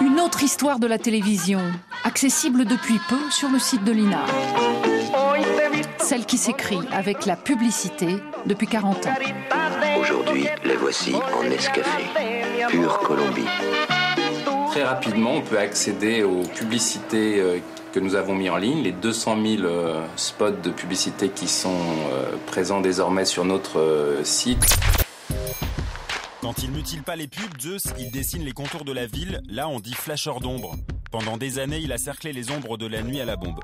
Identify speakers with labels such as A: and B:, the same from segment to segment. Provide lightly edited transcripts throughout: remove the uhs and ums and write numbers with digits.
A: Une autre histoire de la télévision, accessible depuis peu sur le site de l'INA. Celle qui s'écrit avec la publicité depuis 40 ans.
B: Aujourd'hui, les voici en Nescafé, pure Colombie.
C: Très rapidement, on peut accéder aux publicités que nous avons mis en ligne, les 200 000 spots de publicité qui sont présents désormais sur notre site.
D: Quand il mutile pas les pubs, Zeus, il dessine les contours de la ville. Là, on dit flasheur d'ombre. Pendant des années, il a cerclé les ombres de la nuit à la bombe.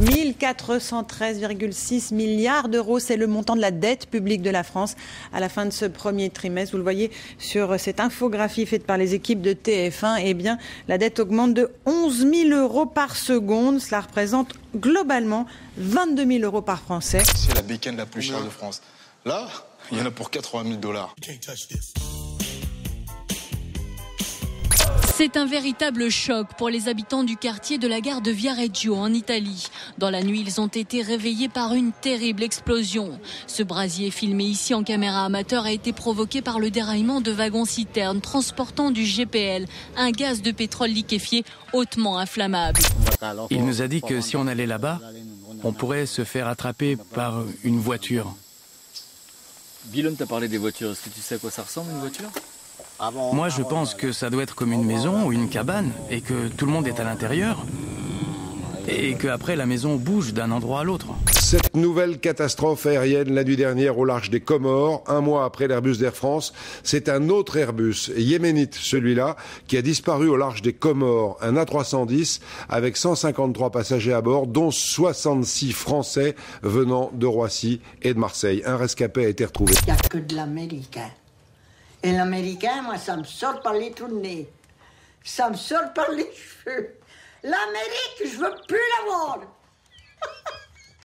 E: « 1413,6 milliards d'euros, c'est le montant de la dette publique de la France à la fin de ce premier trimestre. Vous le voyez sur cette infographie faite par les équipes de TF1. Eh bien, la dette augmente de 11 000 euros par seconde. Cela représente globalement 22 000 euros par Français.
F: C'est la bécane la plus chère de France. Là, il y en a pour 80 000 $.
G: C'est un véritable choc pour les habitants du quartier de la gare de Viareggio en Italie. Dans la nuit, ils ont été réveillés par une terrible explosion. Ce brasier filmé ici en caméra amateur a été provoqué par le déraillement de wagons-citernes transportant du GPL, un gaz de pétrole liquéfié hautement inflammable.
H: Il nous a dit que si on allait là-bas, on pourrait se faire attraper par une voiture.
I: Bilon t'a parlé des voitures. Est-ce que tu sais à quoi ça ressemble une voiture ?
H: Moi, je pense que ça doit être comme une maison ou une cabane et que tout le monde est à l'intérieur et qu'après la maison bouge d'un endroit à l'autre.
J: Cette nouvelle catastrophe aérienne la nuit dernière au large des Comores, un mois après l'Airbus d'Air France, c'est un autre Airbus, yéménite celui-là, qui a disparu au large des Comores, un A310 avec 153 passagers à bord, dont 66 Français venant de Roissy et de Marseille. Un rescapé a été retrouvé.
K: Il n'y a que de l'américain. Et l'américain, moi, ça me sort par les trous de nez. Ça me sort par les cheveux. L'Amérique, je veux plus la voir.